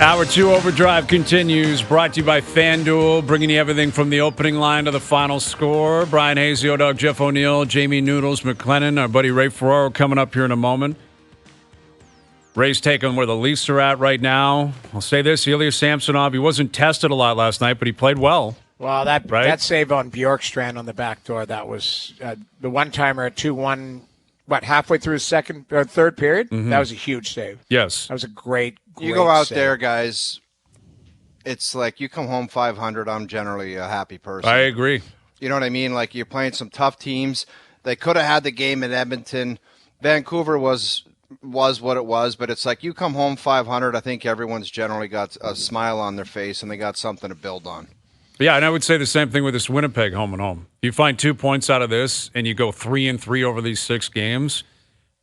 Hour 2 Overdrive continues, brought to you by FanDuel, bringing you everything from the opening line to the final score. Bryan Hayes, the O-Dog, Jeff O'Neill, Jamie Noodles McLennan, our buddy Ray Ferraro coming up here in a moment. Ray's taking where the Leafs are at right now. I'll say this, Ilya Samsonov, he wasn't tested a lot last night, but he played well. Well, that save on Bjorkstrand on the back door, that was the one-timer at 2-1, halfway through the third period? Mm-hmm. That was a huge save. Yes. That was a great You go out save. there, guys, it's like you come home 500, I'm generally a happy person. I agree. You know what I mean? Like, you're playing some tough teams. They could have had the game in Edmonton. Vancouver was what it was, but it's like you come home 500, I think everyone's generally got a smile on their face and they got something to build on. Yeah, and I would say the same thing with this Winnipeg home and home. You find 2 points out of this and you go 3-3 over these 6 games.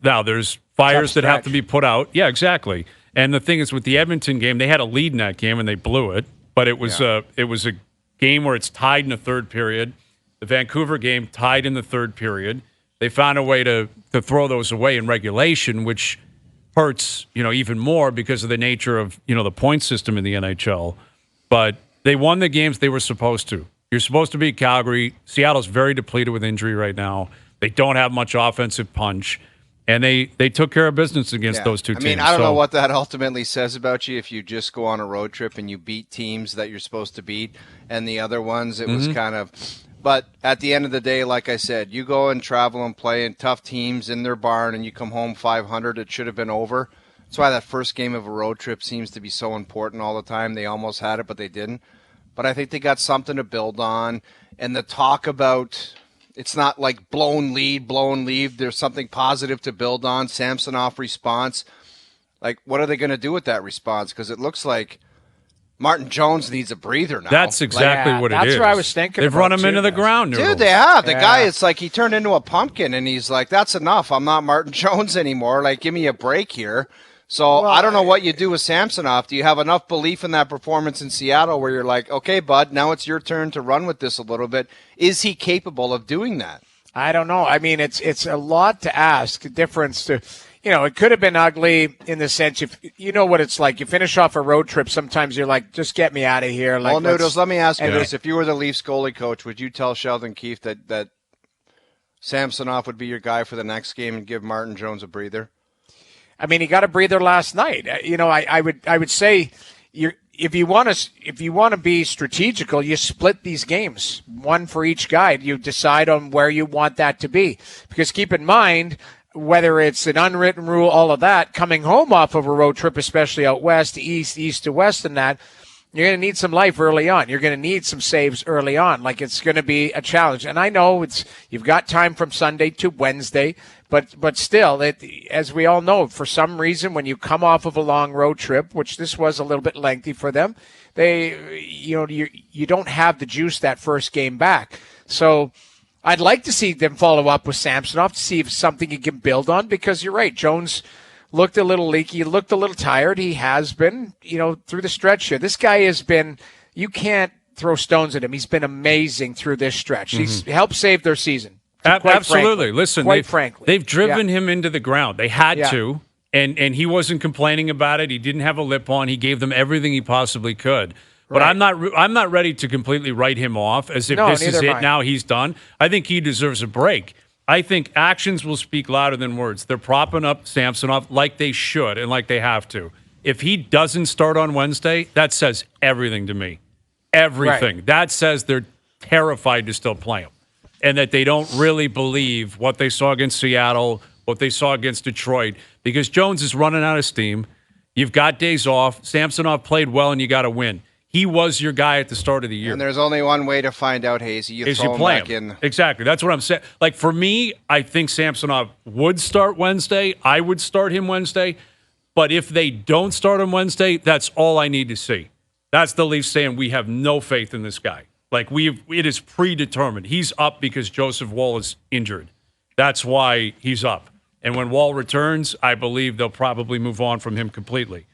Now, there's fires that have to be put out. Yeah, exactly. And the thing is, with the Edmonton game, they had a lead in that game and they blew it. But it was a game where it's tied in the third period. The Vancouver game tied in the third period. They found a way to throw those away in regulation, which hurts, even more because of the nature of, the point system in the NHL. But they won the games they were supposed to. You're supposed to beat Calgary. Seattle's very depleted with injury right now. They don't have much offensive punch. And they took care of business against those two teams. I don't know what that ultimately says about you if you just go on a road trip and you beat teams that you're supposed to beat, and the other ones, it was kind of – but at the end of the day, like I said, you go and travel and play in tough teams in their barn and you come home 500, it should have been over. That's why that first game of a road trip seems to be so important all the time. They almost had it, but they didn't. But I think they got something to build on. And the talk about – it's not like blown lead. There's something positive to build on. Samsonov response. Like, what are they going to do with that response? Because it looks like Martin Jones needs a breather now. That's exactly what it is. That's what I was thinking. They've run him into the ground. Dude, they have. The guy, it's like he turned into a pumpkin, and he's like, that's enough. I'm not Martin Jones anymore. Like, give me a break here. So I don't know what you do with Samsonov. Do you have enough belief in that performance in Seattle where you're like, okay, bud, now it's your turn to run with this a little bit? Is he capable of doing that? I don't know. I mean, it's a lot to ask. A difference to, it could have been ugly in the sense if you know what it's like. You finish off a road trip. Sometimes you're like, just get me out of here. Like, well, Noodles, let me ask you this: if you were the Leafs goalie coach, would you tell Sheldon Keefe that Samsonov would be your guy for the next game and give Martin Jones a breather? I mean, he got a breather last night. I would say if you want to be strategical, you split these games, one for each guy. You decide on where you want that to be, because keep in mind, whether it's an unwritten rule, all of that, coming home off of a road trip, especially out west, east to west, and that. You're going to need some life early on. You're going to need some saves early on. Like, it's going to be a challenge. And I know you've got time from Sunday to Wednesday, but still, as we all know, for some reason, when you come off of a long road trip, which this was a little bit lengthy for them, you don't have the juice that first game back. So I'd like to see them follow up with Samsonov to see if something you can build on, because you're right, Jones looked a little leaky, looked a little tired. He has been, through the stretch here. This guy has been, you can't throw stones at him. He's been amazing through this stretch. He's helped save their season. Absolutely. Listen, they've driven him into the ground. They had to, and he wasn't complaining about it. He didn't have a lip on. He gave them everything he possibly could. But I'm not ready to completely write him off as if this is it now, he's done. I think he deserves a break. I think actions will speak louder than words. They're propping up Samsonov like they should and like they have to. If he doesn't start on Wednesday, that says everything to me. Everything. Right. That says they're terrified to still play him and that they don't really believe what they saw against Seattle, what they saw against Detroit, because Jones is running out of steam. You've got days off. Samsonov played well, and you got to win. He was your guy at the start of the year. And there's only one way to find out, Hazy. You throw him back in. Exactly. That's what I'm saying. Like, for me, I think Samsonov would start Wednesday. I would start him Wednesday. But if they don't start him Wednesday, that's all I need to see. That's the Leafs saying we have no faith in this guy. Like, it is predetermined. He's up because Joseph Woll is injured. That's why he's up. And when Woll returns, I believe they'll probably move on from him completely.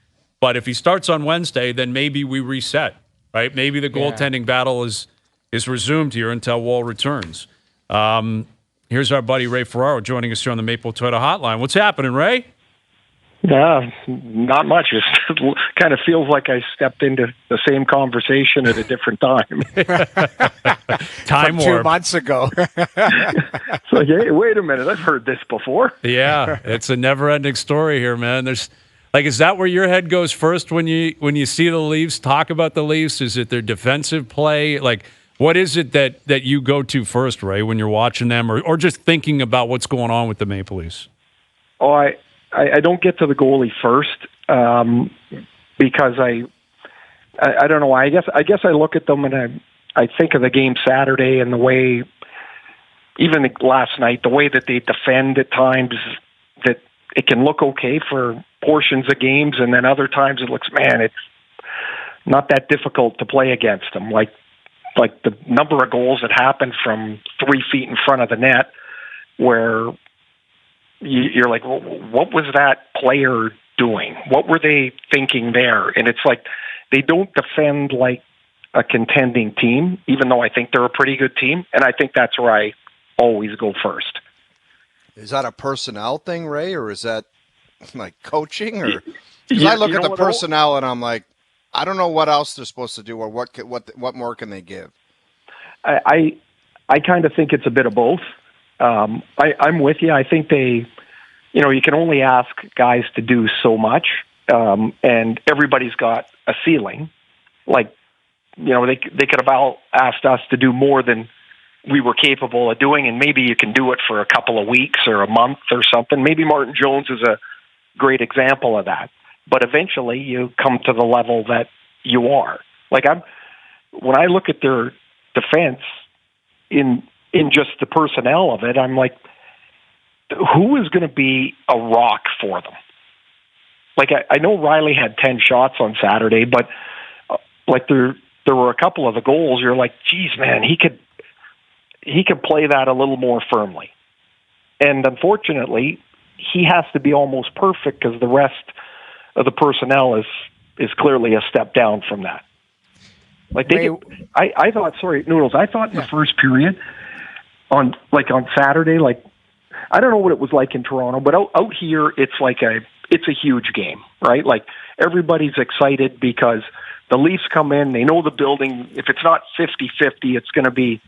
But if he starts on Wednesday, then maybe we reset, right? Maybe the goaltending battle is resumed here until Woll returns. Here's our buddy Ray Ferraro joining us here on the Maple Toyota Hotline. What's happening, Ray? Yeah, not much. It kind of feels like I stepped into the same conversation at a different time. Time warp. 2 months ago. It's like, hey, wait a minute, I've heard this before. Yeah, it's a never-ending story here, man. Is that where your head goes first when you see the Leafs, talk about the Leafs? Is it their defensive play? Like, what is it that you go to first, Ray, when you're watching them or just thinking about what's going on with the Maple Leafs? Oh, I don't get to the goalie first because I don't know why. I guess I look at them and I think of the game Saturday and the way, even last night, the way that they defend at times, that it can look okay for portions of games, and then other times it looks, man, it's not that difficult to play against them. Like the number of goals that happen from 3 feet in front of the net, where you're like, well, what was that player doing? What were they thinking there? And it's like they don't defend like a contending team, even though I think they're a pretty good team. And I think that's where I always go first. Is that a personnel thing, Ray, or is that like coaching? Or because I look at the personnel and I'm like, I don't know what else they're supposed to do or what more can they give. I kind of think it's a bit of both. I'm with you. I think you can only ask guys to do so much, and everybody's got a ceiling. Like, they could have asked us to do more than we were capable of doing, and maybe you can do it for a couple of weeks or a month or something. Maybe Martin Jones is a great example of that. But eventually you come to the level that you are. Like, when I look at their defense in just the personnel of it, I'm like, who is going to be a rock for them? Like, I know Riley had 10 shots on Saturday, but like there were a couple of the goals. You're like, geez, man, he could play that a little more firmly. And unfortunately, he has to be almost perfect because the rest of the personnel is clearly a step down from that. Like I thought, Noodles, I thought in the first period on Saturday, like, I don't know what it was like in Toronto, but out here, it's a huge game, right? Like, everybody's excited because the Leafs come in, they know the building. If it's not 50-50, it's going to be,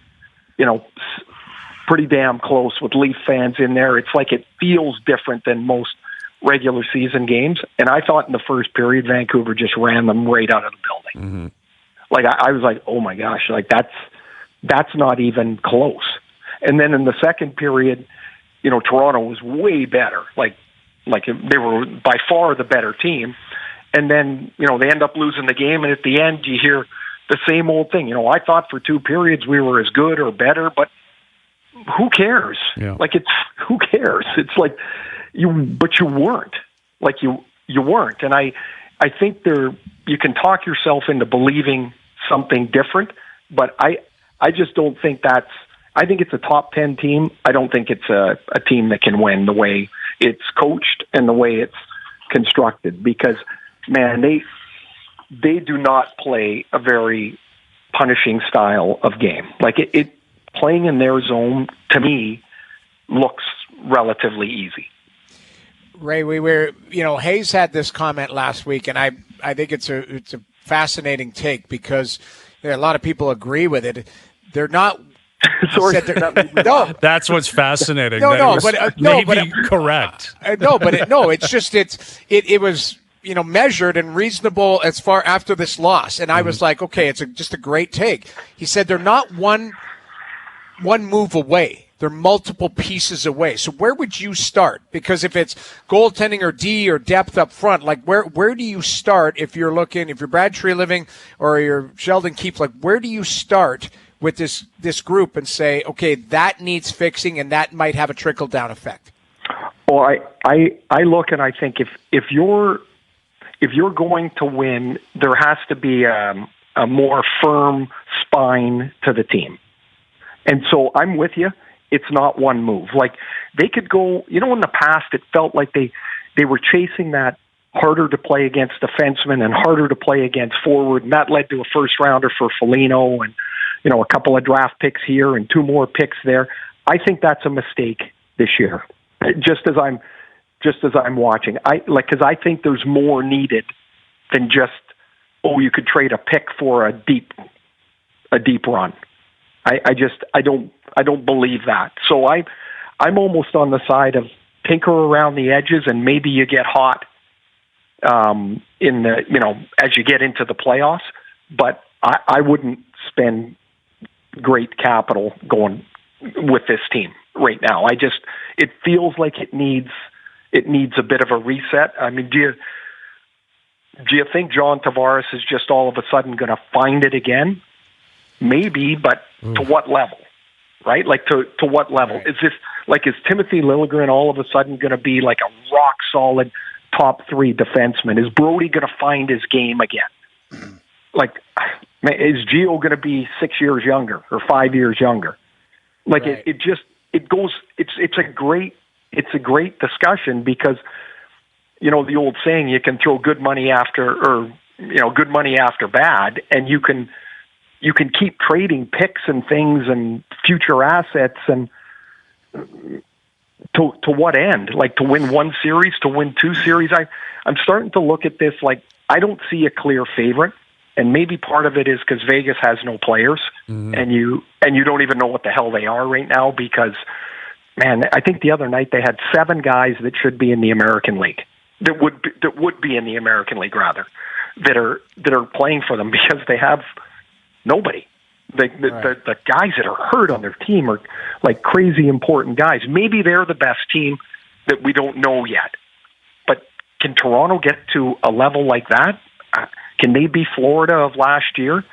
pretty damn close with Leaf fans in there. It's like it feels different than most regular season games. And I thought in the first period, Vancouver just ran them right out of the building. Mm-hmm. Like, I was like, oh my gosh, like that's not even close. And then in the second period, Toronto was way better. Like they were by far the better team. And then, they end up losing the game. And at the end, you hear the same old thing. I thought for 2 periods we were as good or better, but who cares? Yeah. Like, who cares? It's like but you weren't. Like, you weren't. And I think you can talk yourself into believing something different, but I just don't think I think it's a top 10 team. I don't think it's a team that can win the way it's coached and the way it's constructed, because, man, they do not play a very punishing style of game. Like, it playing in their zone, to me, looks relatively easy. Ray, Hayes had this comment last week, and I think it's a fascinating take because a lot of people agree with it. They're not. Sorry, no, that's what's fascinating. Correct. It was measured and reasonable as far after this loss, and I was like, okay, it's just a great take. He said they're not one move away. They're multiple pieces away. So where would you start? Because if it's goaltending or D or depth up front, like where do you start if you're Brad Treliving or you're Sheldon Keefe, like where do you start with this group and say, okay, that needs fixing and that might have a trickle-down effect? Well, I look and I think if you're going to win, there has to be a more firm spine to the team. And so I'm with you. It's not one move. Like, they could go, in the past it felt like they were chasing that harder to play against defensemen and harder to play against forward, and that led to a first rounder for Foligno and, a couple of draft picks here and 2 more picks there. I think that's a mistake this year. Just as I'm just as I'm watching. Because I think there's more needed than just, you could trade a pick for a deep run. I don't believe that. So I'm almost on the side of tinker around the edges, and maybe you get hot in the, as you get into the playoffs. But I wouldn't spend great capital going with this team right now. It feels like it needs a bit of a reset. I mean, do you think John Tavares is just all of a sudden going to find it again? Maybe, but to what level? Right? Like to what level? Right. Is Timothy Liljegren all of a sudden going to be like a rock solid top 3 defenseman? Is Brody going to find his game again? Like, is Gio going to be 6 years younger or 5 years younger? Like right. It's a great discussion because, the old saying, you can throw good money after bad, and you can keep trading picks and things and future assets, and to what end? Like to win 1 series, to win 2 series? I'm starting to look at this like I don't see a clear favorite, and maybe part of it is because Vegas has no players, and you don't even know what the hell they are right now because, man, I think the other night they had 7 guys that should be in the American League, that would be in the American League rather, that are playing for them because they have nobody. The guys that are hurt on their team are like crazy important guys. Maybe they're the best team that we don't know yet. But can Toronto get to a level like that? Can they be Florida of last year?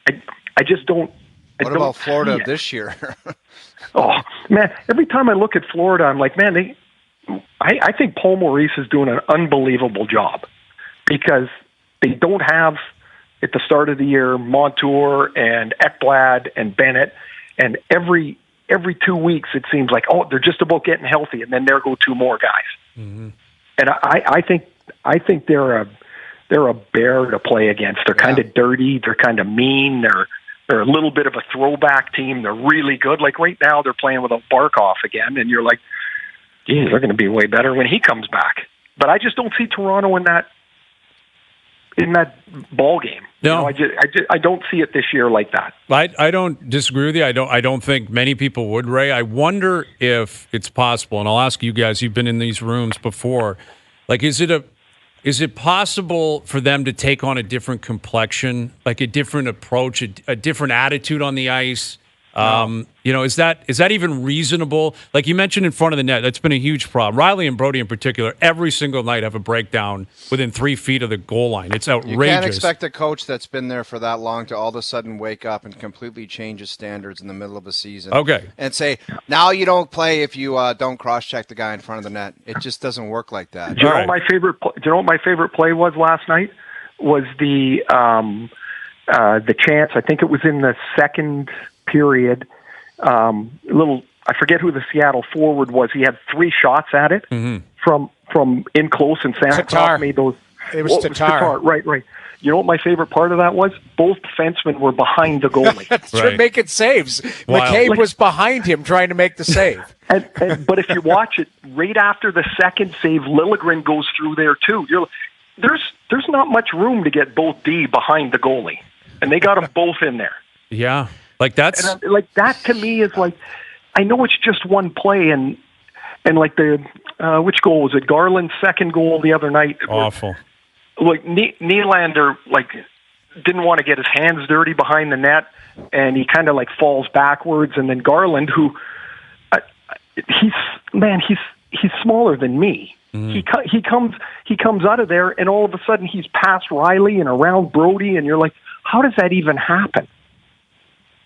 I just don't. What about Florida this year? Oh, man, every time I look at Florida, I'm like, man, I think Paul Maurice is doing an unbelievable job because they don't have, at the start of the year, Montour and Ekblad and Bennett, and every 2 weeks it seems like, they're just about getting healthy, and then there go 2 more guys. Mm-hmm. And I think they're a bear to play against. They're kind of dirty. They're kind of mean. They're a little bit of a throwback team. They're really good. Like right now, they're playing with a Barkov again, and you're like, geez, they're going to be way better when he comes back. But I just don't see Toronto in that ball game. No, I don't see it this year like that. I don't disagree with you. I don't think many people would, Ray. I wonder if it's possible, and I'll ask you guys. You've been in these rooms before. Like, is it possible for them to take on a different complexion, like a different approach, a different attitude on the ice? No. Is that even reasonable? Like you mentioned in front of the net, that's been a huge problem. Riley and Brody in particular, every single night have a breakdown within 3 feet of the goal line. It's outrageous. You can't expect a coach that's been there for that long to all of a sudden wake up and completely change his standards in the middle of a season. Okay. And say, now you don't play if you don't cross-check the guy in front of the net. It just doesn't work like that. Do you know what my favorite play was last night? Was the chance, I think it was in the second period, I forget who the Seattle forward was. He had 3 shots at it from in close, and Santa made those. It was Tatar. Right. You know what my favorite part of that was? Both defensemen were behind the goalie. That's right. Making saves. McCabe was behind him trying to make the save. But if you watch it, right after the second save, Liljegren goes through there too. There's not much room to get both D behind the goalie, and they got them both in there. Yeah. Like that's like that to me is like, I know it's just one play, and like the which goal was it? Garland's second goal the other night. Awful. Like Nylander didn't want to get his hands dirty behind the net, and he kind of like falls backwards, and then Garland, who he's smaller than me. Mm. He comes out of there, and all of a sudden he's past Riley and around Brody, and you're like, how does that even happen?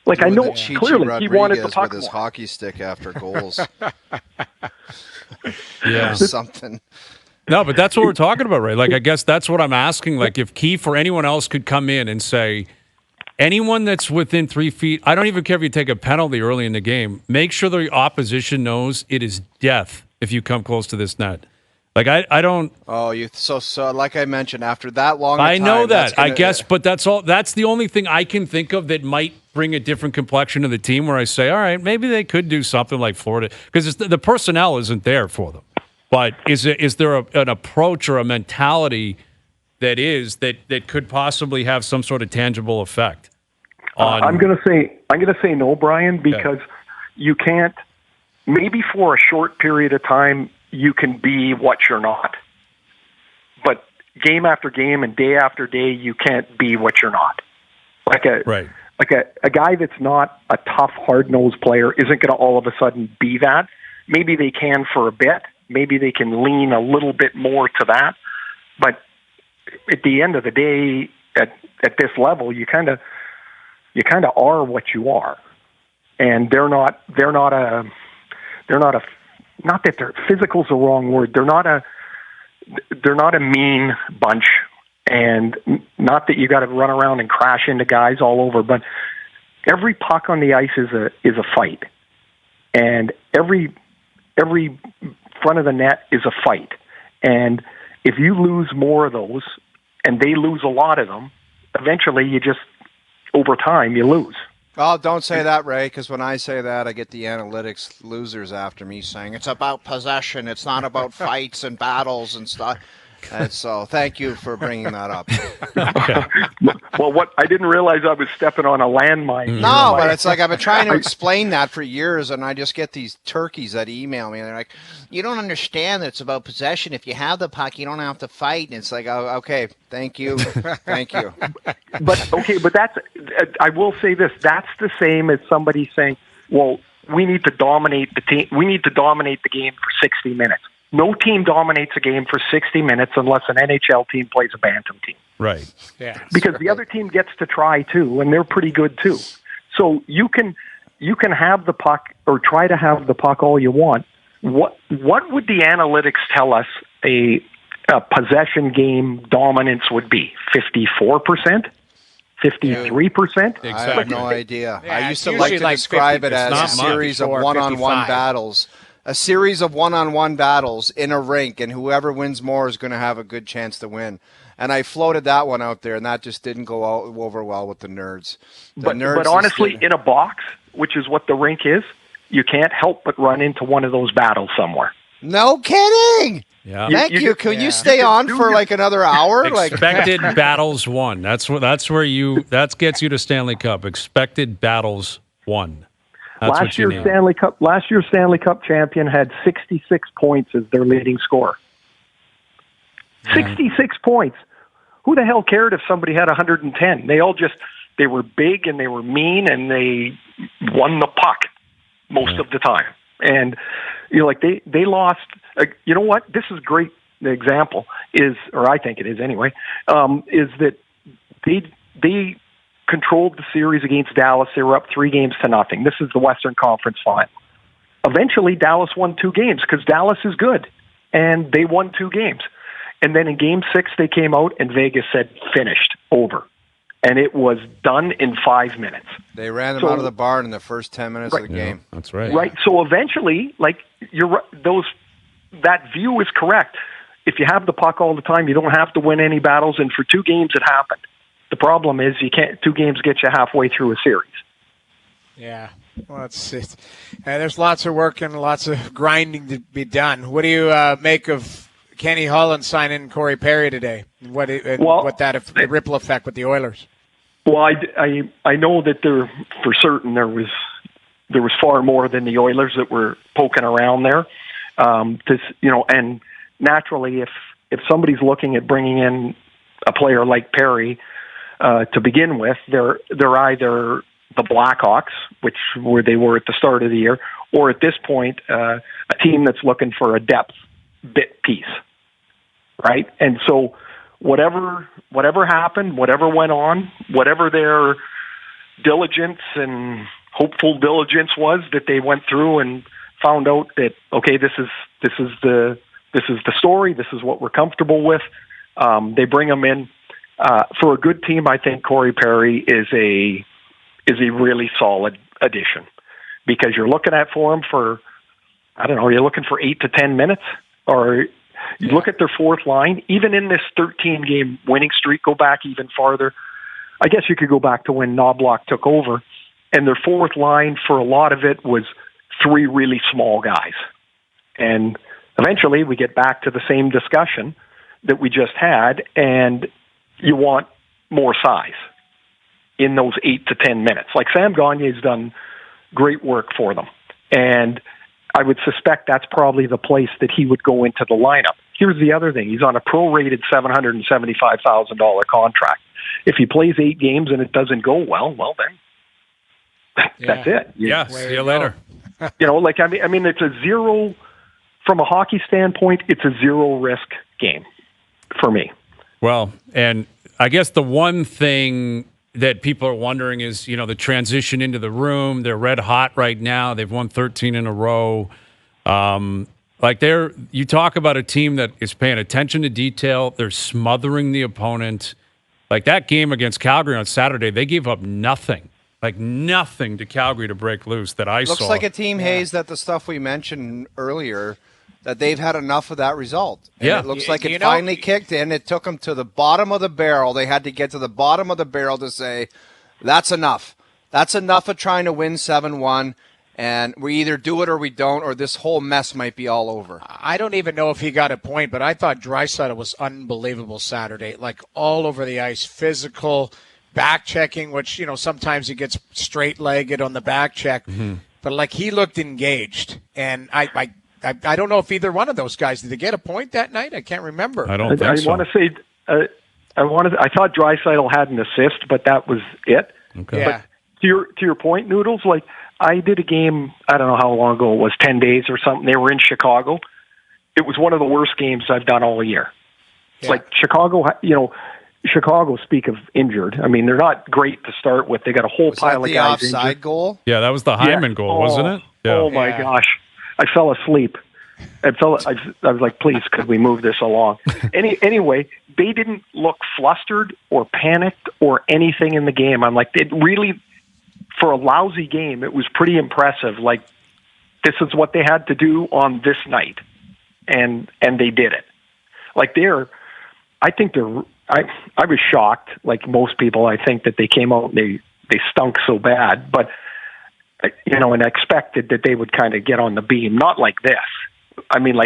Like, I know clearly he wanted the puck with his hockey stick after goals. Yeah, something. No, but that's what we're talking about, right? Like, I guess that's what I'm asking. Like, if Keefe or anyone else could come in and say, anyone that's within 3 feet, I don't even care if you take a penalty early in the game, make sure the opposition knows it is death if you come close to this net. Like, I don't. Oh, so like I mentioned, after that long. I know that. I guess, but that's all. That's the only thing I can think of that might bring a different complexion to the team. Where I say, all right, maybe they could do something like Florida, because the personnel isn't there for them. But is there an approach or a mentality that could possibly have some sort of tangible effect? I'm going to say no, Brian, because you can't. Maybe for a short period of time you can be what you're not, but game after game and day after day you can't be what you're not. Like a guy that's not a tough, hard-nosed player isn't going to all of a sudden be that. Maybe they can for a bit. Maybe they can lean a little bit more to that. But at the end of the day, at this level, you kind of are what you are, and they're not that they're physical's the wrong word. They're not a mean bunch, and not that you got to run around and crash into guys all over. But every puck on the ice is a fight, and every front of the net is a fight. And if you lose more of those, and they lose a lot of them, eventually you just over time you lose. Oh, don't say that, Ray, because when I say that, I get the analytics losers after me saying it's about possession. It's not about fights and battles and stuff. And so thank you for bringing that up. Well, I didn't realize I was stepping on a landmine. No, but it's like I've been trying to explain that for years, and I just get these turkeys that email me, and they're like, you don't understand that it's about possession. If you have the puck, you don't have to fight. And it's like, oh, okay, thank you. Thank you. But that's, I will say this, that's the same as somebody saying, well, we need to dominate the team. We need to dominate the game for 60 minutes. No team dominates a game for 60 minutes unless an NHL team plays a bantam team. Right. Yeah. Because the other team gets to try too, and they're pretty good too. So you can have the puck or try to have the puck all you want. What would the analytics tell us a possession game dominance would be? 54%? 53%? I have no idea. Yeah, I used to like to describe it as a series of one-on-one battles. A series of one-on-one battles in a rink, and whoever wins more is going to have a good chance to win. And I floated that one out there, and that just didn't go over well with the nerds. But honestly, in a box, which is what the rink is, you can't help but run into one of those battles somewhere. No kidding! Yeah. Thank you. Can you stay on for like another hour? Expected battles won. That gets you to Stanley Cup. Expected battles won. Last year's Stanley Cup champion had 66 points as their leading scorer. 66 points. Who the hell cared if somebody had 110? They were big and they were mean and they won the puck most of the time. And they lost. You know what? This is great. The example is, or I think it is anyway, is that they controlled the series against Dallas. They were up 3-0. This is the Western Conference final. Eventually, Dallas won 2 games because Dallas is good, and they won 2 games. And then in Game 6, they came out, and Vegas said, finished, over. And it was done in 5 minutes. They ran them out of the barn in the first 10 minutes of the game. Yeah, that's right. Right. So eventually, that view is correct. If you have the puck all the time, you don't have to win any battles, and for 2 games, it happened. The problem is you can't. 2 games get you halfway through a series. Yeah, well, that's it. There's lots of work and lots of grinding to be done. What do you make of Kenny Holland signing Corey Perry today? The ripple effect with the Oilers? Well, I know that for certain there was far more than the Oilers that were poking around there. And naturally, if somebody's looking at bringing in a player like Perry. To begin with, they're either the Blackhawks, where they were at the start of the year, or at this point, a team that's looking for a depth bit piece, right? And so, whatever happened, whatever went on, whatever their diligence and hopeful diligence was that they went through and found out that okay, this is the story, this is what we're comfortable with. They bring them in. For a good team, I think Corey Perry is a really solid addition because you're looking at for him for, I don't know, you're looking for 8 to 10 minutes, or you look at their fourth line, even in this 13-game winning streak, go back even farther. I guess you could go back to when Knobloch took over, and their fourth line for a lot of it was 3 really small guys. And eventually we get back to the same discussion that we just had, and you want more size in those 8 to 10 minutes. Like Sam Gagner's done great work for them, and I would suspect that's probably the place that he would go into the lineup. Here's the other thing. He's on a prorated $775,000 contract. If he plays 8 games and it doesn't go well, then that's it. See you later. I mean, it's a zero, from a hockey standpoint, it's a zero risk game for me. Well, and I guess the one thing that people are wondering is, the transition into the room. They're red hot right now. They've won 13 in a row. You talk about a team that is paying attention to detail. They're smothering the opponent. Like that game against Calgary on Saturday, they gave up nothing to Calgary to break loose that I saw. Looks like a team, Hayes, that the stuff we mentioned earlier, that they've had enough of that result. And it looks like it finally kicked in. It took them to the bottom of the barrel. They had to get to the bottom of the barrel to say, that's enough. That's enough of trying to win 7-1. And we either do it or we don't, or this whole mess might be all over. I don't even know if he got a point, but I thought Draisaitl was unbelievable Saturday. Like all over the ice, physical, back checking, which, sometimes he gets straight-legged on the back check. Mm-hmm. But he looked engaged. And I don't know if either one of those guys, did they get a point that night? I can't remember. I don't think so. I want to say, I thought Draisaitl had an assist, but that was it. Okay. Yeah. But to your point, Noodles, I did a game, I don't know how long ago it was, 10 days or something. They were in Chicago. It was one of the worst games I've done all year. Yeah. Chicago, speak of injured. I mean, they're not great to start with. They got a whole pile of guys injured. The offside goal? Yeah, that was the Hyman goal, wasn't it? Yeah. Oh, my gosh. I fell asleep. I was like, please, could we move this along? Anyway, they didn't look flustered or panicked or anything in the game. I'm like, it really, for a lousy game, it was pretty impressive. This is what they had to do on this night, and they did it. I was shocked, like most people. I think that they came out and they stunk so bad, but and expected that they would kind of get on the beam. Not like this. I mean,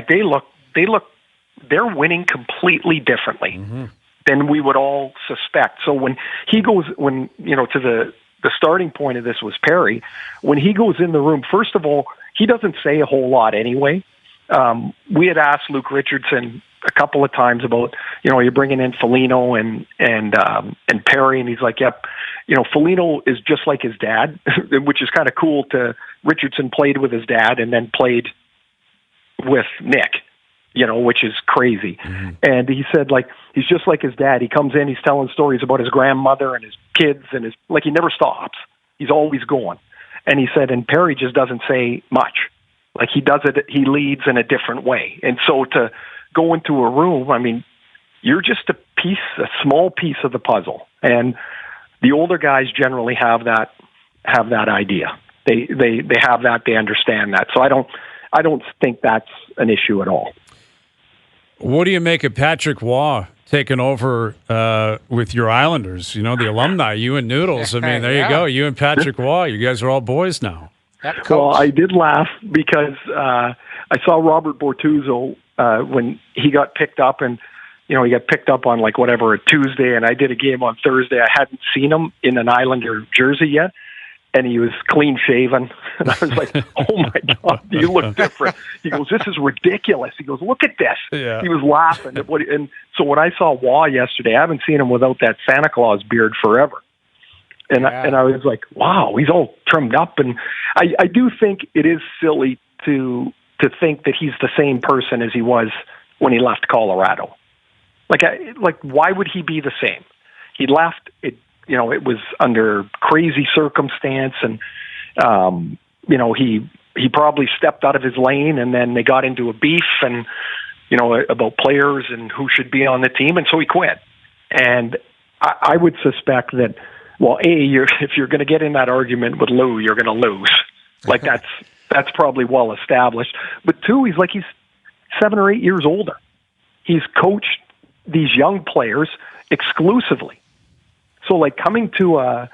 they're winning completely differently than we would all suspect. So when he goes, to the starting point of this was Perry. When he goes in the room, first of all, he doesn't say a whole lot anyway. We had asked Luke Richardson a couple of times about, you're bringing in Foligno and Perry, and he's like, yep, Foligno is just like his dad, which is kind of cool. Richardson played with his dad and then played with Nick, which is crazy. Mm-hmm. And he said, he's just like his dad. He comes in, he's telling stories about his grandmother and his kids, and he never stops. He's always going. And he said, and Perry just doesn't say much. He does it, he leads in a different way. And so to go into a room, I mean, you're just a small piece of the puzzle. And the older guys generally have that idea. They have that, they understand that. So I don't think that's an issue at all. What do you make of Patrick Waugh taking over with your Islanders? The alumni, you and Noodles. I mean, there you go. You and Patrick Waugh, you guys are all boys now. Well, I did laugh because I saw Robert Bortuzzo when he got picked up, and he got picked up on a Tuesday, and I did a game on Thursday. I hadn't seen him in an Islander jersey yet, and he was clean shaven, and I was like, "Oh my God, you look different." He goes, "This is ridiculous." He goes, "Look at this." Yeah. He was laughing at and so when I saw Waugh yesterday, I haven't seen him without that Santa Claus beard forever. And I was like, wow, he's all trimmed up. And I do think it is silly to think that he's the same person as he was when he left Colorado. Why would he be the same? He left it. It was under crazy circumstance, and he probably stepped out of his lane, and then they got into a beef and about players and who should be on the team, and so he quit. And I would suspect that. Well, if you're going to get in that argument with Lou, you're going to lose. That's probably well established. But two, he's 7 or 8 years older. He's coached these young players exclusively. So coming to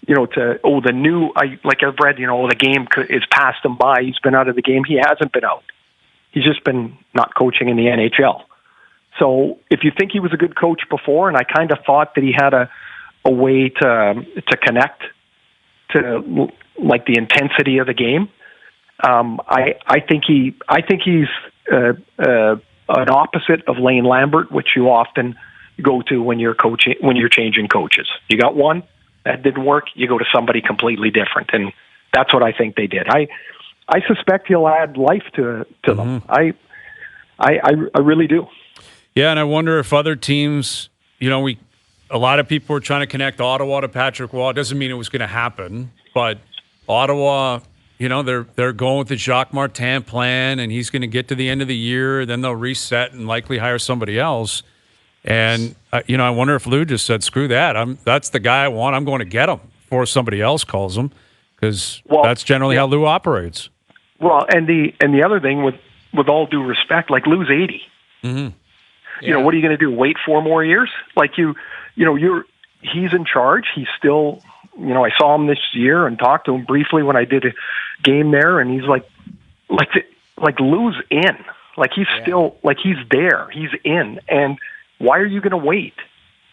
the new, I've read, the game is passed him by. He's been out of the game. He hasn't been out. He's just been not coaching in the NHL. So if you think he was a good coach before, and I kind of thought that he had a way to connect to like the intensity of the game, I think he's an opposite of Lane Lambert, which you often go to when you're changing coaches. You got one that didn't work, you go to somebody completely different, and that's what I think they did. I suspect he'll add life to them. I really do. Yeah, and I wonder if other teams, a lot of people were trying to connect Ottawa to Patrick Roy. It doesn't mean it was going to happen, but Ottawa, they're going with the Jacques Martin plan, and he's going to get to the end of the year, then they'll reset and likely hire somebody else. And I wonder if Lou just said, "Screw that! That's the guy I want. I'm going to get him before somebody else calls him," because that's generally how Lou operates. Well, and the other thing, with all due respect, like Lou's 80. Mm-hmm. Yeah. What are you going to do? Wait 4 more years? Like he's in charge. He's still, I saw him this year and talked to him briefly when I did a game there, and he's like Lou's in. Like he's still, like he's there. He's in. And why are you going to wait?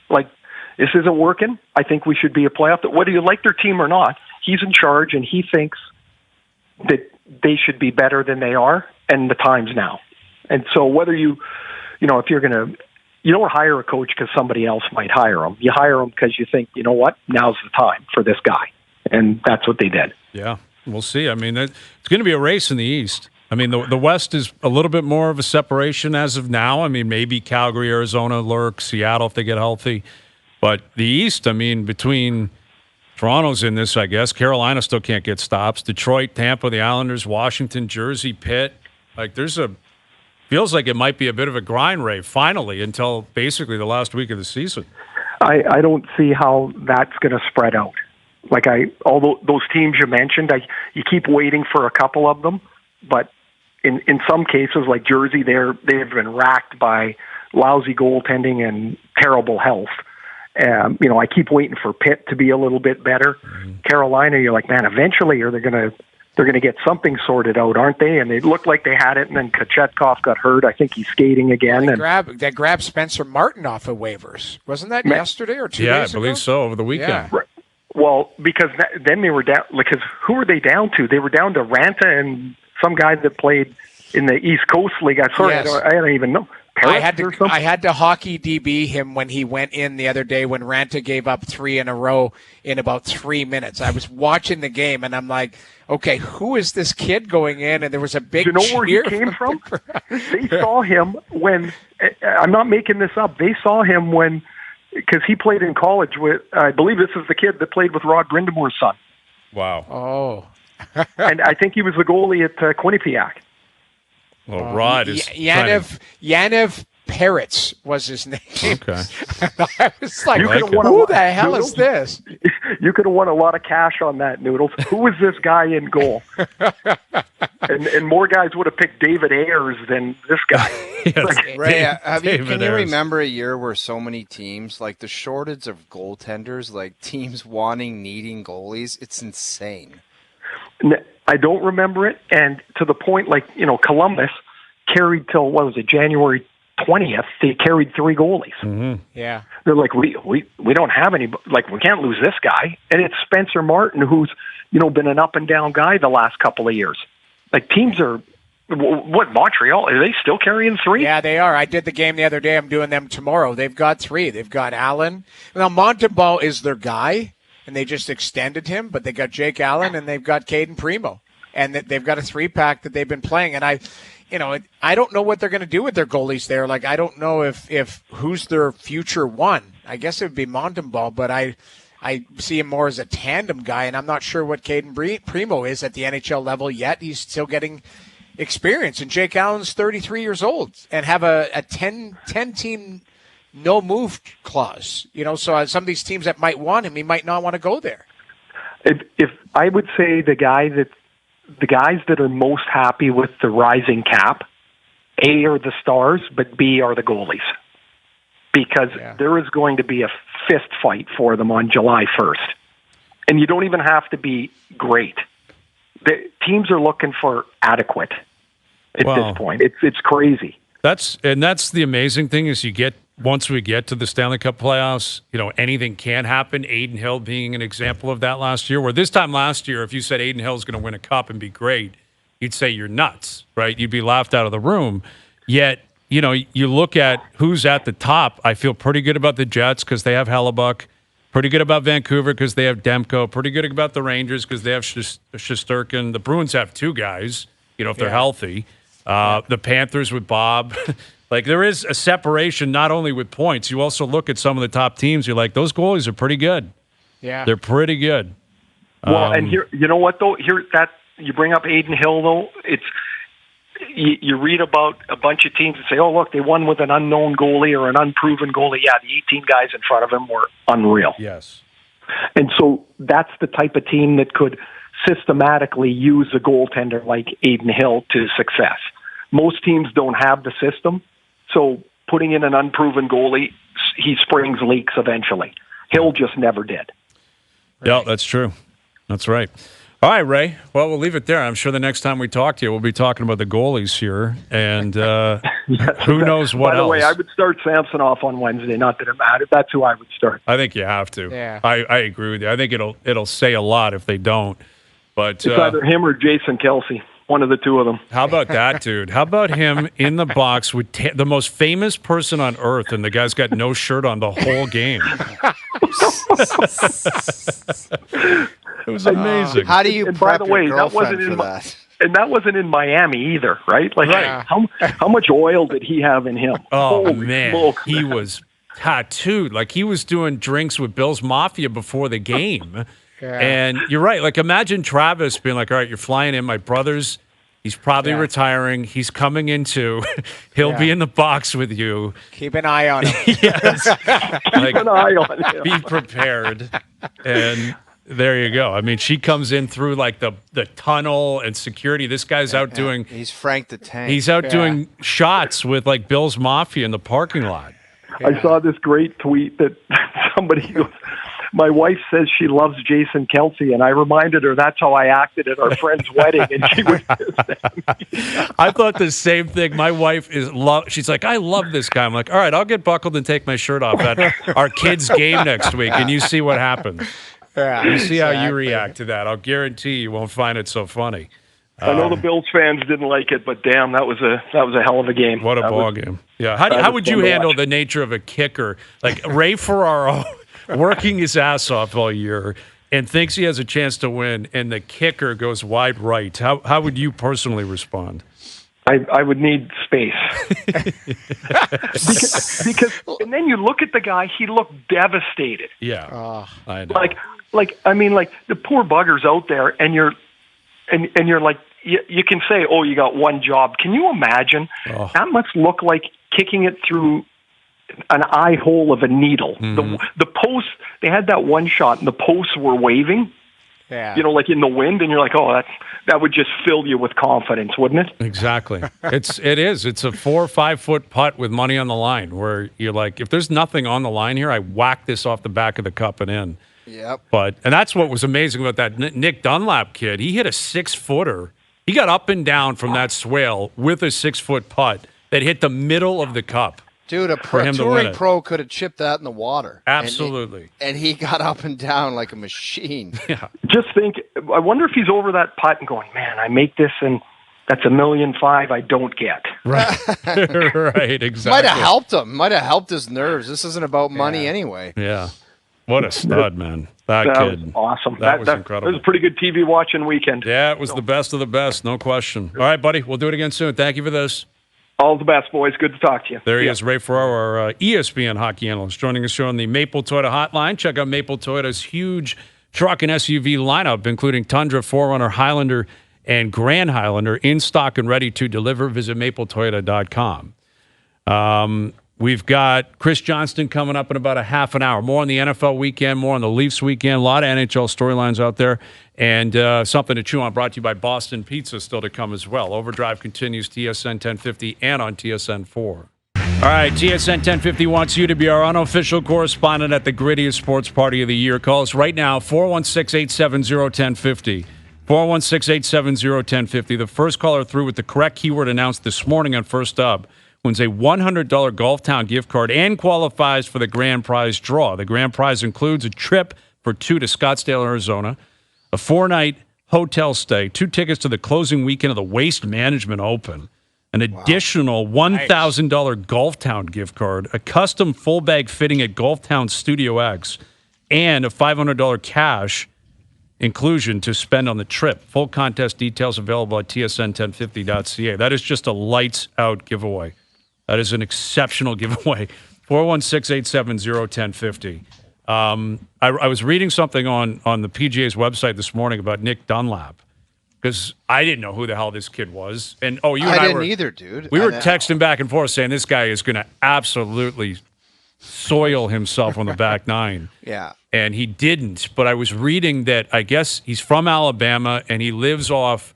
Like, this isn't working. I think we should be a playoff. Whether you like their team or not, he's in charge, and he thinks that they should be better than they are, and the time's now. And so whether if you're going to, you don't hire a coach because somebody else might hire him. You hire him because you think, you know what, now's the time for this guy. And that's what they did. Yeah, we'll see. I mean, it's going to be a race in the East. I mean, the West is a little bit more of a separation as of now. I mean, maybe Calgary, Arizona lurk, Seattle if they get healthy. But the East, I mean, between Toronto's in this, I guess. Carolina still can't get stops. Detroit, Tampa, the Islanders, Washington, Jersey, Pitt. Like, feels like it might be a bit of a grind, Ray, finally, until basically the last week of the season. I don't see how that's going to spread out. Like, although those teams you mentioned, you keep waiting for a couple of them, but in some cases, like Jersey, they've been racked by lousy goaltending and terrible health. I keep waiting for Pitt to be a little bit better. Carolina, you're like, man, eventually they're going to get something sorted out, aren't they? And they looked like they had it, and then Kochetkov got hurt. I think he's skating again. They grabbed Spencer Martin off of waivers. Wasn't that yesterday or 2 days ago? Yeah, I believe so, over the weekend. Yeah. Right. Well, because then they were down, because who were they down to? They were down to Ranta and some guy that played in the East Coast League. I don't even know. I had to hockey DB him when he went in the other day when Ranta gave up 3 in a row in about 3 minutes. I was watching the game, and I'm like, okay, who is this kid going in? And there was a big cheer. Do you know where he came from? They saw him when, I'm not making this up, they saw him when, because he played in college with, I believe this is the kid that played with Rod Brindamore's son. Wow. Oh. And I think he was the goalie at Quinnipiac. Well, Rod is Yaniv Peretz was his name. Okay. I was like, who the hell is this? You could have won a lot of cash on that, Noodles. Who was this guy in goal? and more guys would have picked David Ayers than this guy. Yes. Ray, can you remember a year where so many teams, like the shortage of goaltenders, like teams needing goalies? It's insane. I don't remember it, and to the point, like, Columbus carried till, January 20th, they carried 3 goalies. Mm-hmm. Yeah. They're like, we don't have any, like, we can't lose this guy. And it's Spencer Martin, who's, been an up and down guy the last couple of years. Like, teams are, Montreal, are they still carrying 3? Yeah, they are. I did the game the other day. I'm doing them tomorrow. They've got 3. They've got Allen. Now, Montembeault is their guy, and they just extended him, but they got Jake Allen and they've got Caden Primo, and they've got a 3-pack that they've been playing. And I don't know what they're going to do with their goalies there. Like, I don't know if who's their future one. I guess it would be Montembeault, but I see him more as a tandem guy, and I'm not sure what Caden Primo is at the NHL level yet. He's still getting experience, and Jake Allen's 33 years old and have a 10-team no move clause, so some of these teams that might want him, he might not want to go there. If I would say the guys that are most happy with the rising cap, A, are the Stars, but B, are the goalies. Because there is going to be a fist fight for them on July 1st. And you don't even have to be great. The teams are looking for adequate. at this point. It's crazy. That's the amazing thing is once we get to the Stanley Cup playoffs, anything can happen. Adin Hill being an example of that last year, where this time last year, if you said Adin Hill is going to win a cup and be great, you'd say you're nuts, right? You'd be laughed out of the room. Yet, you look at who's at the top. I feel pretty good about the Jets because they have Hellebuck. Pretty good about Vancouver because they have Demko. Pretty good about the Rangers because they have Shesterkin. The Bruins have two guys, if they're healthy. The Panthers with Bob. Like, there is a separation not only with points. You also look at some of the top teams. You're like, those goalies are pretty good. Yeah. They're pretty good. Well, and here, you know what, though? You bring up Adin Hill, though. You read about a bunch of teams and say, oh, look, they won with an unknown goalie or an unproven goalie. Yeah, the 18 guys in front of him were unreal. Yes. And so that's the type of team that could systematically use a goaltender like Adin Hill to success. Most teams don't have the system. So putting in an unproven goalie, he springs leaks eventually. Hill just never did. Yeah, that's true. That's right. All right, Ray. Well, we'll leave it there. I'm sure the next time we talk to you, we'll be talking about the goalies here, and who knows what else. By the way, I would start Samsonov on Wednesday. Not that it mattered. That's who I would start. I think you have to. Yeah. I agree with you. I think it'll say a lot if they don't. But it's either him or Jason Kelsey. One of the two of them. How about that, dude? How about him in the box with the most famous person on earth, and the guy's got no shirt on the whole game? It was amazing. How do you prep your girlfriend for that? And that wasn't in Miami either, right? Like, right. How much oil did he have in him? Oh, Holy man. smoke. He was tattooed. Like, he was doing drinks with Bill's Mafia before the game. Yeah. And you're right. Like, imagine Travis being like, all right, you're flying in. My brot's, he's probably retiring. He's coming in too. He'll be in the box with you. Keep an eye on him. Yes. Keep an eye on him. Be prepared. And there you go. I mean, she comes in through like the tunnel and security. This guy's out doing. He's Frank the Tank. He's out doing shots with like Bill's Mafia in the parking lot. Yeah. I saw this great tweet that somebody goes, my wife says she loves Jason Kelsey, and I reminded her that's how I acted at our friend's wedding, and she was pissed at me. I thought the same thing. My wife she's like, I love this guy. I'm like, all right, I'll get buckled and take my shirt off at our kids' game next week, and you see what happens. Yeah, you see how you react to that. I'll guarantee you won't find it so funny. I know the Bills fans didn't like it, but damn, that was a hell of a game. What a ball game! Yeah, how would you handle the nature of a kicker like Ray Ferraro working his ass off all year and thinks he has a chance to win, and the kicker goes wide right? How would you personally respond? I would need space because and then you look at the guy; he looked devastated. Yeah, I know. Like the poor bugger's out there, and you're like, you can say, oh, you got one job. Can you imagine? Oh. That must look like kicking it through an eye hole of a needle. Mm-hmm. The posts, they had that one shot, and the posts were waving. Yeah. Like in the wind, and you're like, oh, that would just fill you with confidence, wouldn't it? Exactly. It is. It's a 4 or 5 foot putt with money on the line, where you're like, if there's nothing on the line here, I whack this off the back of the cup and in. Yep. And that's what was amazing about that Nick Dunlap kid. He hit a 6-footer. He got up and down from that swale with a 6-foot putt that hit the middle of the cup. Dude, a touring pro could have chipped that in the water. Absolutely. And he got up and down like a machine. Yeah. Just think, I wonder if he's over that putt and going, man, I make this and that's $1.5 million I don't get. Right. Right, exactly. Might have helped him. Might have helped his nerves. This isn't about money anyway. Yeah. What a stud, man. That kid. Was awesome. That was incredible. It was a pretty good TV watching weekend. Yeah, it was the best of the best, no question. All right, buddy, we'll do it again soon. Thank you for this. All the best, boys. Good to talk to you. There he is, Ray Ferraro, our ESPN hockey analyst, joining us here on the Maple Toyota Hotline. Check out Maple Toyota's huge truck and SUV lineup, including Tundra, 4Runner, Highlander, and Grand Highlander, in stock and ready to deliver. Visit mapletoyota.com. We've got Chris Johnston coming up in about a half an hour. More on the NFL weekend, more on the Leafs weekend. A lot of NHL storylines out there. And something to chew on, brought to you by Boston Pizza, still to come as well. OverDrive continues, TSN 1050 and on TSN 4. All right, TSN 1050 wants you to be our unofficial correspondent at the grittiest sports party of the year. Call us right now, 416-870-1050. 416-870-1050. The first caller through with the correct keyword announced this morning on First Up wins a $100 Golf Town gift card and qualifies for the grand prize draw. The grand prize includes a trip for two to Scottsdale, Arizona, a 4-night hotel stay, 2 tickets to the closing weekend of the Waste Management Open, an additional $1,000 Golf Town gift card, a custom full bag fitting at Golf Town Studio X, and a $500 cash inclusion to spend on the trip. Full contest details available at tsn1050.ca. That is just a lights out giveaway. That is an exceptional giveaway. 416-870-1050. I was reading something on the PGA's website this morning about Nick Dunlap because I didn't know who the hell this kid was. And I didn't either, dude. We were texting back and forth saying this guy is going to absolutely soil himself on the back nine. Yeah. And he didn't. But I was reading that I guess he's from Alabama and he lives off,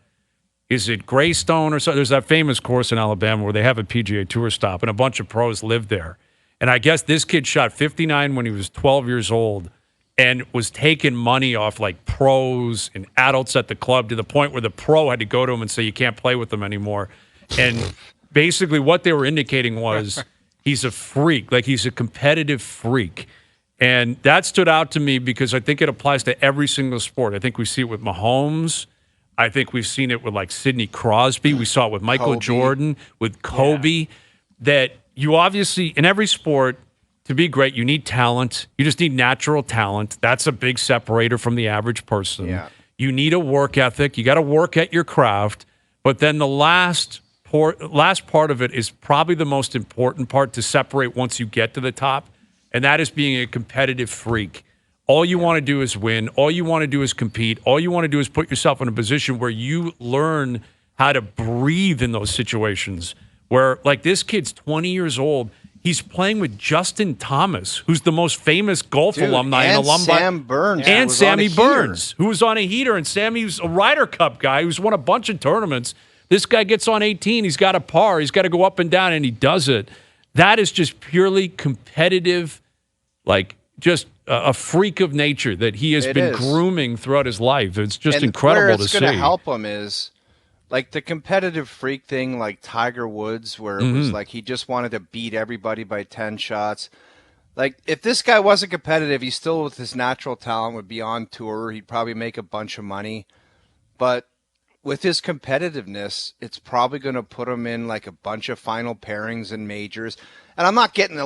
is it Greystone or something? There's that famous course in Alabama where they have a PGA Tour stop and a bunch of pros live there. And I guess this kid shot 59 when he was 12 years old and was taking money off like pros and adults at the club to the point where the pro had to go to him and say, you can't play with them anymore. And basically what they were indicating was he's a freak, like he's a competitive freak. And that stood out to me because I think it applies to every single sport. I think we see it with Mahomes. I think we've seen it with like Sidney Crosby. We saw it with Michael Jordan, with Kobe, that you obviously, in every sport, to be great, you need talent. You just need natural talent. That's a big separator from the average person. Yeah. You need a work ethic. You got to work at your craft. But then the last part of it is probably the most important part to separate once you get to the top, and that is being a competitive freak. All you want to do is win. All you want to do is compete. All you want to do is put yourself in a position where you learn how to breathe in those situations. Where, like, this kid's 20 years old. He's playing with Justin Thomas, who's the most famous golf alumni and alumni. Sam Burns. And Sammy Burns, who was on a heater. And Sammy's a Ryder Cup guy who's won a bunch of tournaments. This guy gets on 18. He's got a par. He's got to go up and down, and he does it. That is just purely competitive, like just a freak of nature that he has been grooming throughout his life. It's just incredible to see. Where it's going to help him is like the competitive freak thing, like Tiger Woods, where it was like he just wanted to beat everybody by 10 shots. Like, if this guy wasn't competitive, he still, with his natural talent, would be on tour. He'd probably make a bunch of money. But with his competitiveness, it's probably going to put him in like a bunch of final pairings and majors. And I'm not getting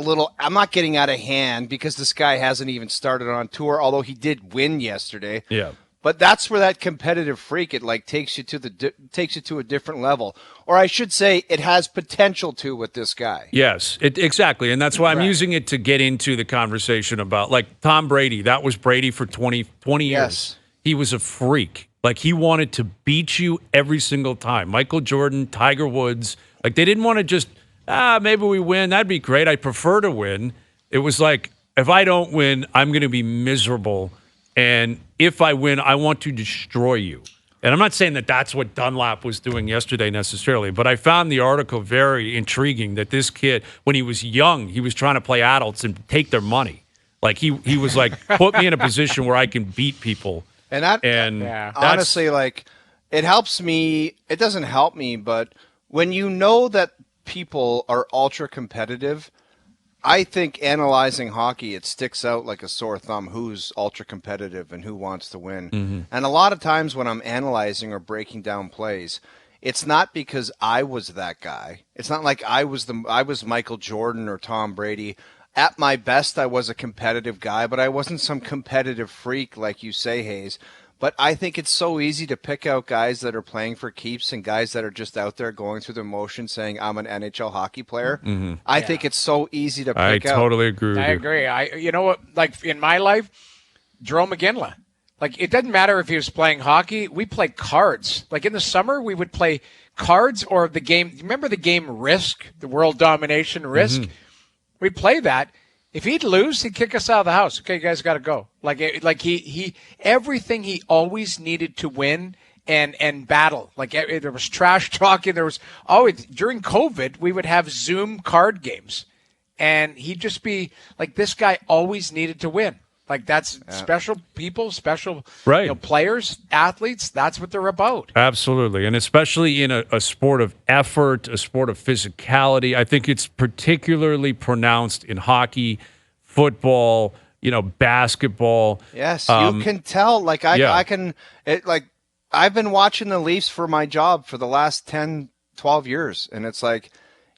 out of hand because this guy hasn't even started on tour, although he did win yesterday. Yeah. But that's where that competitive freak, it like takes you to a different level. Or I should say it has potential to with this guy. Yes, exactly. And that's why I'm using it to get into the conversation about, like, Tom Brady. That was Brady for 20 years. Yes. He was a freak. Like, he wanted to beat you every single time. Michael Jordan, Tiger Woods. Like, they didn't want to just, maybe we win. That'd be great. I prefer to win. It was like, if I don't win, I'm going to be miserable. And if I win, I want to destroy you. And I'm not saying that that's what Dunlap was doing yesterday necessarily, but I found the article very intriguing that this kid, when he was young, he was trying to play adults and take their money. Like, he was like, put me in a position where I can beat people. And honestly, like, it helps me. It doesn't help me, but when you know that people are ultra competitive, I think analyzing hockey, it sticks out like a sore thumb who's ultra competitive and who wants to win. Mm-hmm. And a lot of times when I'm analyzing or breaking down plays, it's not because I was that guy. It's not like I was Michael Jordan or Tom Brady. At my best, I was a competitive guy, but I wasn't some competitive freak like you say, Hayes. But I think it's so easy to pick out guys that are playing for keeps and guys that are just out there going through the motions saying, I'm an NHL hockey player. Mm-hmm. I think it's so easy to pick out. I totally agree with you. I agree. You know what? Like, in my life, Jerome McGinley. Like, it doesn't matter if he was playing hockey. We played cards. Like, in the summer, we would play cards or the game. Remember the game Risk, the World Domination Risk? Mm-hmm. We'd play that. If he'd lose, he'd kick us out of the house. Okay, you guys got to go. Like he everything he always needed to win and battle. Like, there was trash talking. There was always, during COVID, we would have Zoom card games, and he'd just be like, this guy always needed to win. Like that's special people, special right. Players, athletes. That's what they're about. Absolutely, and especially in a sport of effort, a sport of physicality. I think it's particularly pronounced in hockey, football, basketball. Yes, you can tell. Like I can. I've been watching the Leafs for my job for the last 10, 12 years, and it's like.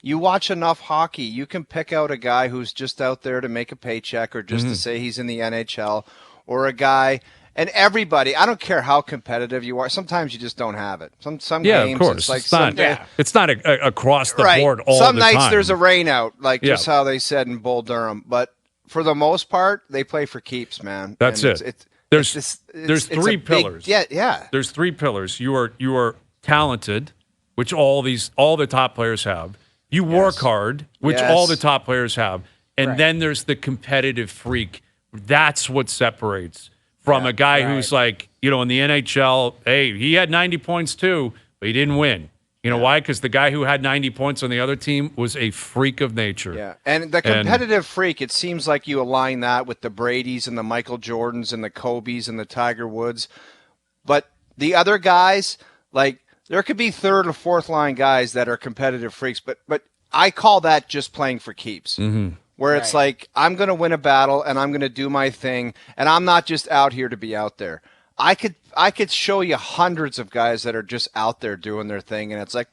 You watch enough hockey, you can pick out a guy who's just out there to make a paycheck or just to say he's in the NHL, or a guy, and everybody, I don't care how competitive you are, sometimes you just don't have it. Some games, of course. it's like it's not across the board all Some the time. Some nights there's a rain out, like just how they said in Bull Durham, but for the most part, they play for keeps, man. That's it. There's three pillars. Yeah. There's three pillars. You are talented, which all the top players have. You work hard, which all the top players have. And then there's the competitive freak. That's what separates from a guy who's like, in the NHL, hey, he had 90 points too, but he didn't win. You know why? Because the guy who had 90 points on the other team was a freak of nature. Yeah, and the competitive freak, it seems like you align that with the Bradys and the Michael Jordans and the Kobes and the Tiger Woods. But the other guys, like, there could be third or fourth line guys that are competitive freaks, but I call that just playing for keeps. Mm-hmm. Where it's like, I'm going to win a battle and I'm going to do my thing, and I'm not just out here to be out there. I could show you hundreds of guys that are just out there doing their thing, and it's like,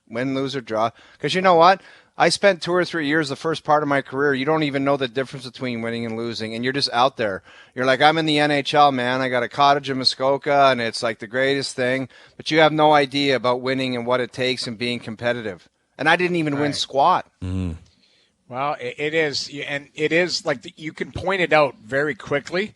win, lose, or draw. Because you know what? I spent 2 or 3 years, the first part of my career, you don't even know the difference between winning and losing, and you're just out there. You're like, I'm in the NHL, man. I got a cottage in Muskoka, and it's like the greatest thing, but you have no idea about winning and what it takes and being competitive. And I didn't even win squat. Mm. Well, it is, and it is like you can point it out very quickly.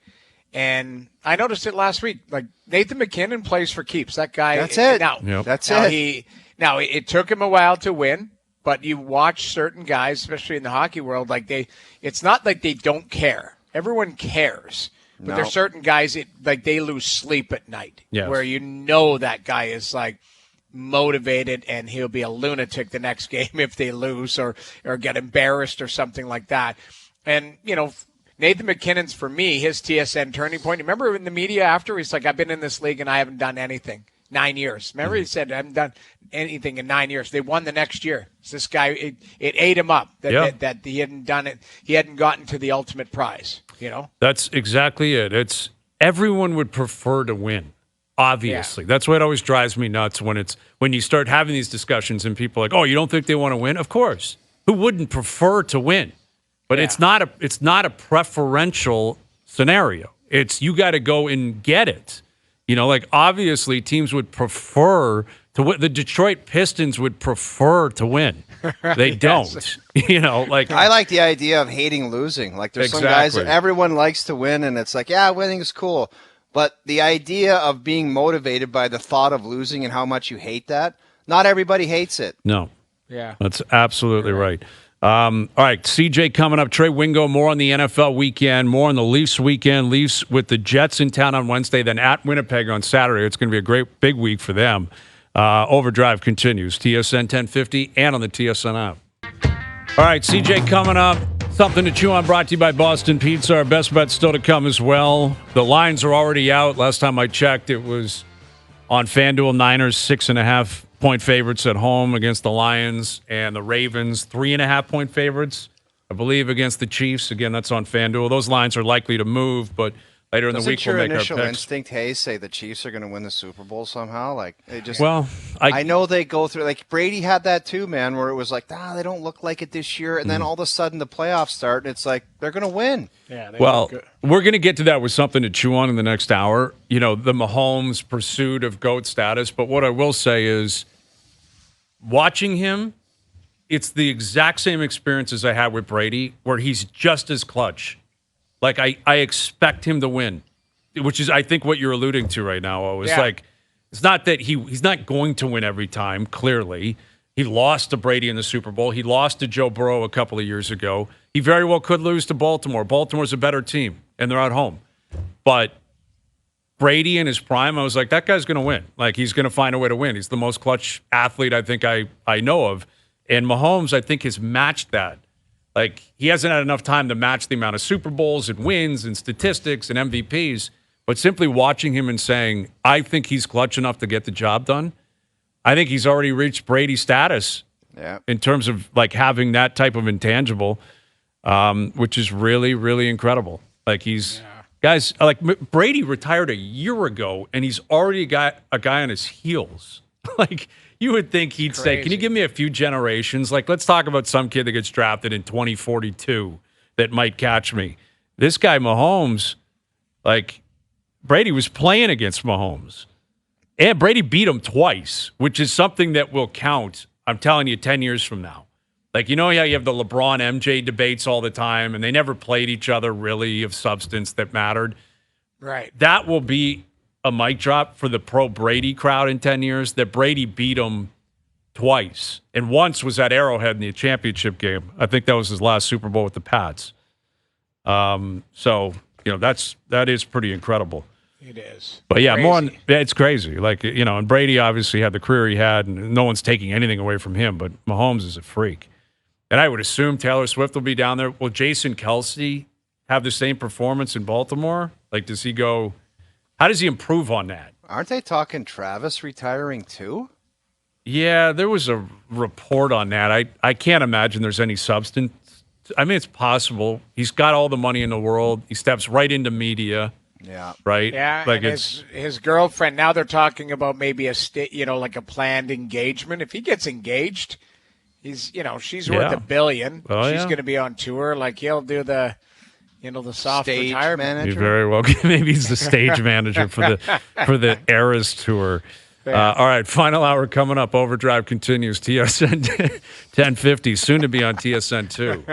And I noticed it last week. Like Nathan McKinnon plays for keeps. That guy. That's it. That's it. It took him a while to win. But you watch certain guys, especially in the hockey world, like it's not like they don't care. Everyone cares. But there's certain guys, they lose sleep at night. Yes. Where that guy is like motivated and he'll be a lunatic the next game if they lose or get embarrassed or something like that. And, Nathan McKinnon's, for me, his TSN turning point. Remember in the media after, he's like, I've been in this league and I haven't done anything. 9 years. Remember, he said, I haven't done anything in 9 years. They won the next year. So this guy, it ate him up that he hadn't done it. He hadn't gotten to the ultimate prize, That's exactly it. It's everyone would prefer to win, obviously. Yeah. That's what always drives me nuts when you start having these discussions and people are like, oh, you don't think they want to win? Of course. Who wouldn't prefer to win? But it's not a preferential scenario. It's you got to go and get it. Obviously teams would prefer to win. The Detroit Pistons would prefer to win. They don't. I like the idea of hating losing. Like there's some guys that everyone likes to win, and it's like, winning is cool. But the idea of being motivated by the thought of losing and how much you hate that, not everybody hates it. No. Yeah. That's absolutely right. All right, CJ coming up. Trey Wingo, more on the NFL weekend, more on the Leafs weekend. Leafs with the Jets in town on Wednesday, then at Winnipeg on Saturday. It's going to be a great big week for them. Overdrive continues, TSN 1050 and on the TSN app. All right, CJ coming up. Something to chew on, brought to you by Boston Pizza. Our best bet still to come as well. The lines are already out. Last time I checked, it was on FanDuel. Niners 6.5-point favorites at home against the Lions, and the Ravens 3.5-point favorites, I believe, against the Chiefs. Again, that's on FanDuel. Those lines are likely to move, but later in the week we'll make our picks. Doesn't your initial instinct, Hayes, say the Chiefs are going to win the Super Bowl somehow? Like, it just. Well, I know they go through. Like Brady had that too, man, where it was like, they don't look like it this year, and then all of a sudden the playoffs start, and it's like they're going to win. Yeah. We're going to get to that with something to chew on in the next hour. The Mahomes pursuit of GOAT status. But what I will say is, watching him, it's the exact same experience as I had with Brady, where he's just as clutch. Like, I expect him to win, which is, I think, what you're alluding to right now. It's not that he's not going to win every time, clearly. He lost to Brady in the Super Bowl. He lost to Joe Burrow a couple of years ago. He very well could lose to Baltimore. Baltimore's a better team, and they're at home. But Brady in his prime, I was like, that guy's going to win. Like, he's going to find a way to win. He's the most clutch athlete I think I know of. And Mahomes, I think, has matched that Like, he hasn't had enough time to match the amount of Super Bowls and wins and statistics and MVPs. But simply watching him and saying, I think he's clutch enough to get the job done, I think he's already reached Brady status in terms of, like, having that type of intangible, which is really, really incredible. Like, guys, like, Brady retired a year ago, and he's already got a guy on his heels. Like, you would think he'd say, can you give me a few generations? Like, let's talk about some kid that gets drafted in 2042 that might catch me. This guy, Mahomes, like, Brady was playing against Mahomes. And Brady beat him twice, which is something that will count, I'm telling you, 10 years from now. Like, you know how you have the LeBron-MJ debates all the time, and they never played each other really of substance that mattered? Right. That will be a mic drop for the pro-Brady crowd in 10 years, that Brady beat him twice. And once was at Arrowhead in the championship game. I think that was his last Super Bowl with the Pats. So, you know, that is pretty incredible. It is. But yeah, it's crazy. Like, you know, and Brady obviously had the career he had, and no one's taking anything away from him, but Mahomes is a freak. And I would assume Taylor Swift will be down there. Will Jason Kelce have the same performance in Baltimore? Like, does he go, how does he improve on that? Aren't they talking Travis retiring too? Yeah, there was a report on that. I can't imagine there's any substance. I mean, it's possible. He's got all the money in the world. He steps right into media. Yeah. Right. Yeah. Like, and it's his girlfriend. Now they're talking about maybe like a planned engagement. If he gets engaged, she's worth $1 billion. Oh, she's going to be on tour. Like, he'll do the soft stage retirement. manager. Very well. Maybe he's the stage manager for the Eras tour. Yeah. All right, final hour coming up. Overdrive continues. TSN 1050, soon to be on TSN 2.